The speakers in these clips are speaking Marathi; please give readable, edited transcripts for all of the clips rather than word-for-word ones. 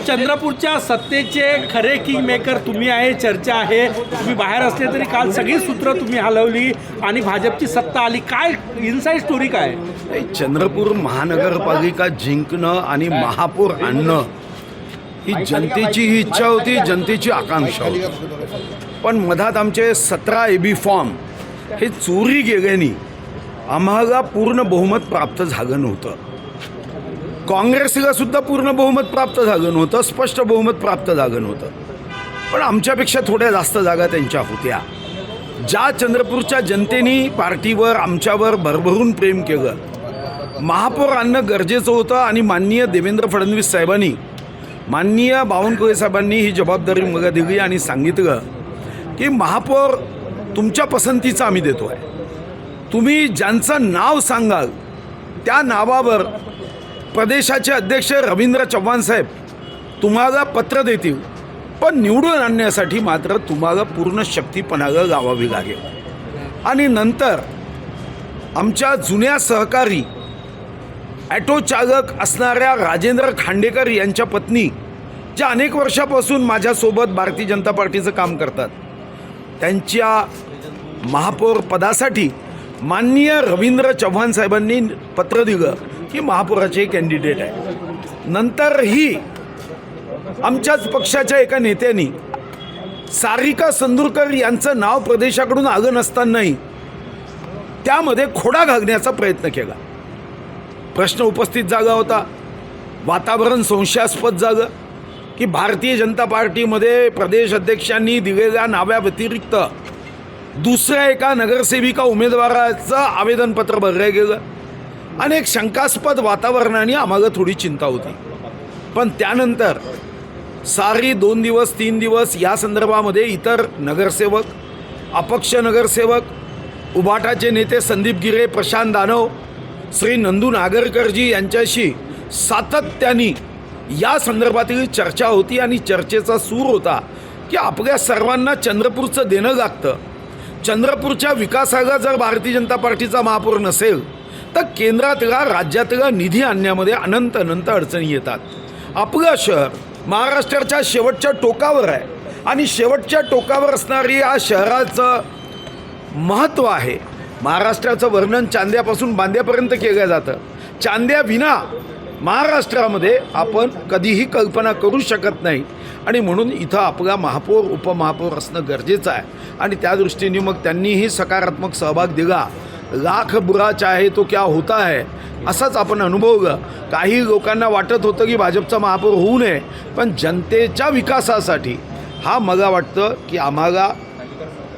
चंद्रपूरच्या सत्तेचे खरे किंग मेकर तुम्ही आहे, चर्चा आहे. तुम्ही बाहेर असले तरी काल सगळी सूत्र तुम्ही हलवली आणि भाजपची सत्ता आली. काय इनसाइड स्टोरी काय? चंद्रपूर महानगरपालिका जिंकणं आणि महापौर आणणं ही जनतेची इच्छा होती, जनतेची आकांक्षा होती. पण मधात आमचे 17 AB फॉर्म हे चोरी गेल्याने आम्हाला पूर्ण बहुमत प्राप्त झालं नव्हतं. काँग्रेसला सुद्धा पूर्ण बहुमत प्राप्त झालं नव्हतं, स्पष्ट बहुमत प्राप्त झालं नव्हतं. पण आमच्यापेक्षा थोड्या जास्त जागा त्यांच्या होत्या. ज्या चंद्रपूरच्या जनतेने पार्टीवर आमच्यावर भरभरून प्रेम केलं, महापौर आणणं गरजेचं होतं. आणि माननीय देवेंद्र फडणवीस साहेबांनी, माननीय बावनकुळे साहेबांनी ही जबाबदारी मला दिली आणि सांगितलं की महापौर तुमच्या पसंतीचं आम्ही देतो आहे. तुम्ही ज्यांचं नाव सांगाल त्या नावावर प्रदेशाचे अध्यक्ष रवींद्र चव्हाण साहेब तुम्हाला पत्र देतील. पण निवडून आणण्यासाठी मात्र तुम्हाला पूर्ण शक्तीपणाला लावावी लागेल. आणि नंतर आमच्या जुन्या सहकारी ॲटो चालक असणाऱ्या राजेंद्र खांडेकर यांच्या पत्नी, ज्या अनेक वर्षापासून माझ्यासोबत भारतीय जनता पार्टीचं काम करतात, त्यांच्या महापौर पदासाठी माननीय रवींद्र चव्हाण साहेबांनी पत्र दिलं की महापौराचे कॅन्डिडेट आहे. नंतरही आमच्याच पक्षाच्या एका नेत्यांनी सारिका संदूरकर यांचं नाव प्रदेशाकडून आलं नसतानाही त्यामध्ये खोडा घालण्याचा प्रयत्न केला. प्रश्न उपस्थित झाला होता, वातावरण संशयास्पद झालं की भारतीय जनता पार्टीमध्ये प्रदेश अध्यक्षांनी दिलेल्या नाव्याव्यतिरिक्त दुसऱ्या एका नगरसेविका उमेदवाराचं आवेदनपत्र भरलं गेलं. अनेक शंकास्पद वातावरणाने आम्हाला थोडी चिंता होती. पण त्यानंतर सारी 2 दिवस 3 दिवस या संदर्भामध्ये इतर नगरसेवक, अपक्ष नगरसेवक, उभाटाचे नेते संदीप गिरे, प्रशांत दानव, श्री नंदू नागरकरजी यांच्याशी सातत्याने या संदर्भातील चर्चा होती. आणि चर्चेचा सूर होता की आपल्या सर्वांना चंद्रपूरचं देणं लागतं. चंद्रपूरच्या विकासाला जर भारतीय जनता पार्टीचा महापौर नसेल तर केंद्रातला, राज्यातला निधी आणण्यामध्ये अनंत अडचणी येतात. आपलं शहर महाराष्ट्राच्या शेवटच्या टोकावर आहे आणि शेवटच्या टोकावर असणारी या शहराचं महत्त्व आहे. महाराष्ट्राचं वर्णन चांद्यापासून बांद्यापर्यंत केलं जातं. चांद्याविना महाराष्ट्रामध्ये आपण कधीही कल्पना करू शकत नाही. आणि म्हणून इथं आपला महापौर, उपमहापौर असणं गरजेचं आहे. आणि त्या दृष्टीने मग त्यांनीही सकारात्मक सहभाग दिला. लाख बुरा चाहे तो क्या होता है असंच आपण अनुभवलं. काही लोकांना वाटत होतं की भाजपचा महापौर होऊ नये, पण जनतेच्या विकासासाठी हा मला वाटतं की आम्हाला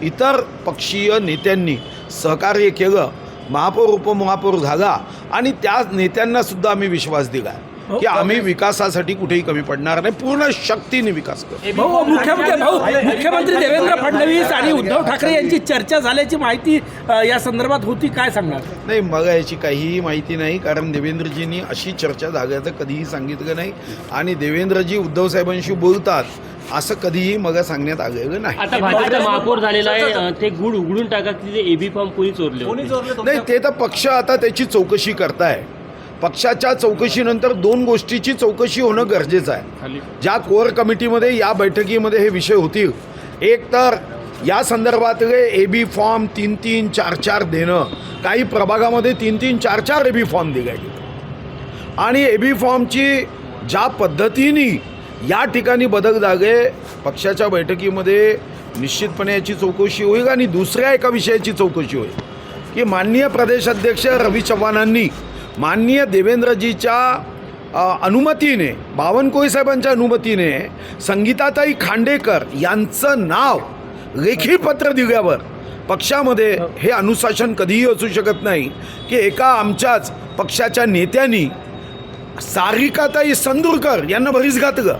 इतर पक्षीय नेत्यांनी सहकार्य केलं. महापौर उपमहापौर झाला आणि त्या नेत्यांनासुद्धा आम्ही विश्वास दिला की आम्ही विकासासाठी कुठेही कमी पडणार नाही, पूर्ण शक्तीने विकास करू. मुख्यमंत्री देवेंद्र फडणवीस आणि उद्धव ठाकरे यांची चर्चा झाल्याची माहिती या संदर्भात होती, काय सांगणार? नाही, मला याची काहीही माहिती नाही. कारण देवेंद्रजींनी अशी चर्चा झाल्याचं कधीही सांगितलं नाही. आणि देवेंद्रजी उद्धव साहेबांशी बोलतात असं कधीही मला सांगण्यात आलेलं नाही. आता भाजपचा महापौर झालेला आहे, ते गुढ उघडून टाका की ते AB फॉर्म कोणी चोरले? नाही, ते तर पक्ष आता त्याची चौकशी करताय. पक्षाच्या चौकशीनंतर 2 गोष्टीची चौकशी होणं गरजेचं आहे. ज्या कोअर कमिटीमध्ये या बैठकीमध्ये हे विषय होतील, एक तर या संदर्भातले AB फॉर्म 3-3, 4-4 देणं. काही प्रभागामध्ये 3-3, 4-4 AB फॉर्म दिले गेले. आणि AB फॉर्मची ज्या पद्धतीने या ठिकाणी बदल झाले, पक्षाच्या बैठकीमध्ये निश्चितपणे याची चौकशी होईल. आणि दुसऱ्या एका विषयाची चौकशी होईल की माननीय प्रदेश अध्यक्ष रवी चव्हाणांनी माननीय देवेंद्रजीच्या अनुमतीने, बावनकुळे साहेबांच्या अनुमतीने संगीताताई खांडेकर यांचं नाव लेखी पत्र दिल्यावर पक्षामध्ये हे अनुशासन कधीही असू शकत नाही की एका आमच्याच पक्षाच्या नेत्यांनी सारिकाताई संदूरकर यांना भरीस घातलं.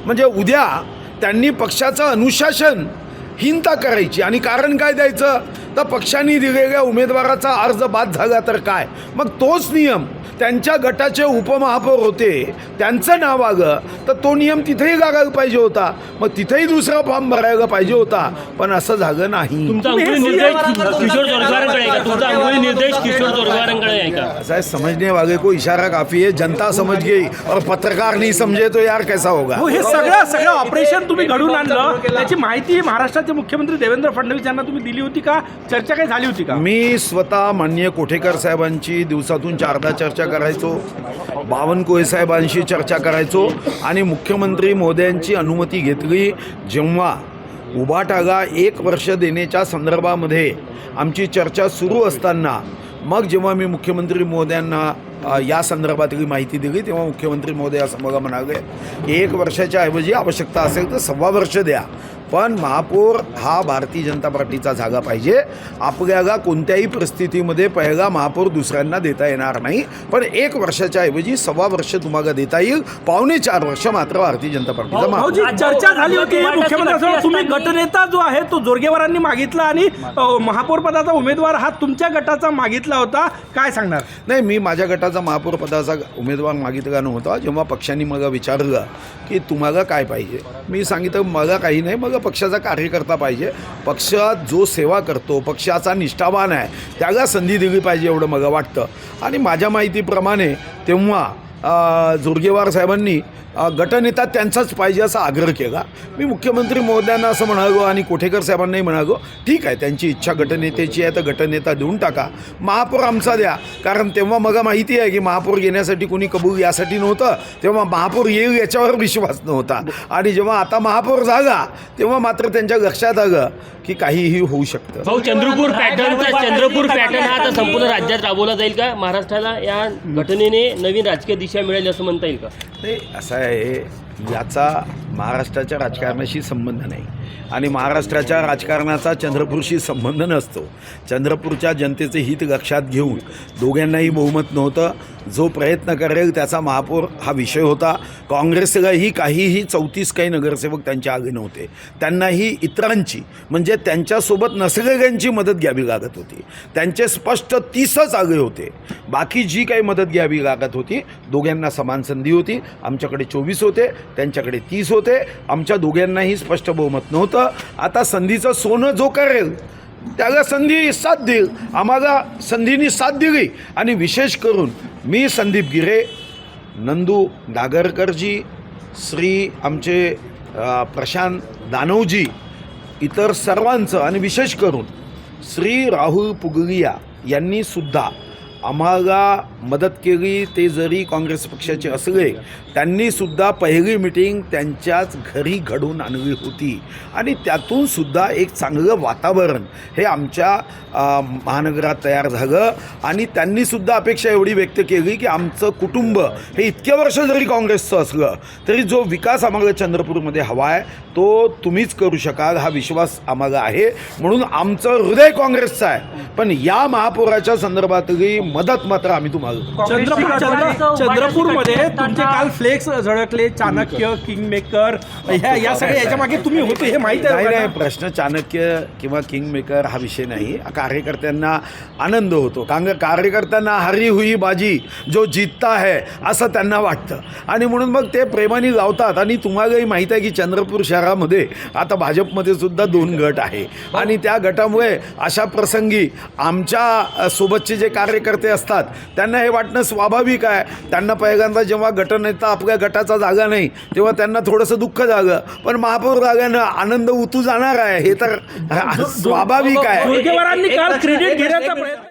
म्हणजे उद्या त्यांनी पक्षाचं अनुशासन हीनता करायची. आणि कारण काय द्यायचं तर पक्षांनी दिलेल्या उमेदवाराचा अर्ज बाद झाला तर काय, मग तोच नियम त्यांच्या गटाचे उपमहापौर होते, त्यांचं नाव आलं तर तो नियम तिथेही लागायला पाहिजे होता, मग तिथेही दुसरा फॉर्म भरायला पाहिजे होता, पण असं झालं नाही. तुमचा अंगुळी निर्देश किशोर जोरगेवारांकडे आहे का? तुमचा अंगुळी निर्देश किशोर जोरगेवारांकडे आहे का? ऐसा है, समझने वाले को इशारा काफ़ी है, जनता समझ गई और पत्रकार नहीं समझे तो यार कैसा होगा. हो, हे सगळं ऑपरेशन तुम्ही घडून आणलं, त्याची माहिती महाराष्ट्राचे मुख्यमंत्री देवेंद्र फडणवीस यांना तुम्ही दिली होती का? चर्चा काही झाली होती का? मी स्वतः माननीय कोठेकर साहेबांची दिवसातून 4दा चर्चा करायचो, बावनकुळे साहेबांशी चर्चा करायचो आणि मुख्यमंत्री महोदयांची अनुमती घेतली जेव्हा उभाटाला 1 वर्ष देण्याच्या संदर्भामध्ये आमची चर्चा सुरू असताना, मग जेव्हा मी मुख्यमंत्री महोदयांना या संदर्भातली माहिती दिली तेव्हा मुख्यमंत्री महोदय असं मला म्हणाले, 1 वर्षाच्या ऐवजी आवश्यकता असेल तर 1.25 वर्ष द्या, पण महापौर हा भारतीय जनता पार्टीचा झाला पाहिजे. आपल्याला कोणत्याही परिस्थितीमध्ये पहिला महापौर दुसऱ्यांना देता येणार नाही, पण 1 वर्षाच्या ऐवजी 1.25 वर्ष तुम्हाला देता येईल, 4.25 वर्ष मात्र भारतीय जनता पार्टीचा महापौर. भाऊजी, चर्चा झाली होती मुख्यमंत्र्यांसोबत, तुम्ही गटनेता जो आहे तो जोरगेवारांनी मागितला आणि महापौर पदाचा उमेदवार हा तुमच्या गटाचा मागितला होता, काय सांगणार? नाही, मी माझ्या गटाचा महापौर पदाचा उमेदवार मागितला नव्हता. जेव्हा पक्षांनी मला विचारलं की तुम्हाला काय पाहिजे, मी सांगितलं मला काही नाही, मला पक्षाचा कार्यकर्ता पाहिजे, पक्षात जो सेवा करतो, पक्षाचा निष्ठावान आहे, त्याला संधी दिली पाहिजे एवढं मला वाटतं. आणि माझ्या माहितीप्रमाणे तेव्हा जोरगेवार साहेबांनी गटनेता त्यांचाच पाहिजे असा आग्रह केला. मी मुख्यमंत्री महोदयांना असं म्हणालो आणि कोठेकर साहेबांनाही म्हणालो, ठीक आहे, त्यांची इच्छा गटनेत्याची आहे तर गटनेता देऊन टाका, महापौर आमचा द्या. कारण तेव्हा मला माहिती आहे की महापौर घेण्यासाठी कोणी कबूल यासाठी नव्हतं, तेव्हा महापौर येईल याच्यावर विश्वास नव्हता. आणि जेव्हा आता महापौर झाला तेव्हा मात्र त्यांच्या लक्षात आलं की काहीही होऊ शकतं. भाऊ, चंद्रपूर पॅटर्न हा आता संपूर्ण राज्यात राबवला जाईल का? महाराष्ट्राला या घटनेने नवीन राजकीय दिशा मिळेल असं म्हणता येईल का? ते असं आहे, याचा महाराष्ट्राच्या राजकारणाशी संबंध नाही आणि महाराष्ट्राच्या राजकारणाचा चंद्रपूरशी संबंध नसतो. चंद्रपूरच्या जनतेचे हित लक्षात घेऊन दोघांनाही बहुमत नव्हतं. जो प्रयत्न करेल त्याचा महापौर हा विषय होता. काँग्रेसलाही काहीही 34 काही नगरसेवक त्यांच्या आगे नव्हते, त्यांनाही इतरांची म्हणजे त्यांच्यासोबत नसलेल्यांची मदत घ्यावी लागत होती. त्यांचे स्पष्ट 30च आगे होते, बाकी जी काही मदत घ्यावी लागत होती दोघांना समान संधी होती. आमच्याकडे 24 होते, त्यांच्याकडे 30 होते, आमच्या दोघांनाही स्पष्ट बहुमत नव्हतं. आता संधीचं सोनं जो करेल त्याला संधी साथ देईल, आम्हाला संधीनी साथ दिली. आणि विशेष करून मी संदीप गिरे, नंदू डागरकरजी, श्री आमचे प्रशांत दानवजी, इतर सर्वांचं आणि विशेष करून श्री राहुल पुगलिया यांनी सुद्धा आम्हाला मदत केली. ते जरी काँग्रेस पक्षाचे असले त्यांनीसुद्धा पहिली मिटिंग त्यांच्याच घरी घडवून आणली होती आणि त्यातूनसुद्धा एक चांगलं वातावरण हे आमच्या महानगरात तयार झालं. आणि त्यांनीसुद्धा अपेक्षा एवढी व्यक्त केली की आमचं कुटुंब हे इतके वर्ष जरी काँग्रेसचं असलं तरी जो विकास आम्हाला चंद्रपूरमध्ये हवा आहे तो तुम्हीच करू शकाल, हा विश्वास आम्हाला आहे. म्हणून आमचं हृदय काँग्रेसचं आहे, पण या महापौराच्या संदर्भातली मदत मात्र आम्ही तुम्हाला. चंद्रपूरमध्ये तुमचे काल फ्लेक्स झळकले, चाणक्य, किंगमेकर, या सगळ्या याच्या मागे तुम्ही होते हे माहिती आहे? नाही, प्रश्न चाणक्य किंवा किंगमेकर हा विषय नाही. कार्यकर्त्यांना आनंद होतो, कार्यकर्त्यांना हरी हुई बाजी जो जीतता है असं त्यांना वाटतं आणि म्हणून मग ते प्रेमाने लावतात. आणि तुम्हालाही माहीत आहे की चंद्रपूर शहरामध्ये आता भाजपमध्ये सुद्धा 2 गट आहे आणि त्या गटामुळे अशा प्रसंगी आमच्या सोबतचे जे कार्यकर्ते असतात त्यांना हे वाटणं स्वाभाविक आहे. त्यांना पहिल्यांदा जेव्हा गटनेता आपल्या गटाचा जागा नाही तेव्हा त्यांना थोडंसं दुःख झालं, पण महापौर जागानं आनंद उतू जाणार आहे हे तर स्वाभाविक आहे. जोरगेवारांनी काल क्रेडिट घेण्याचा प्रयत्न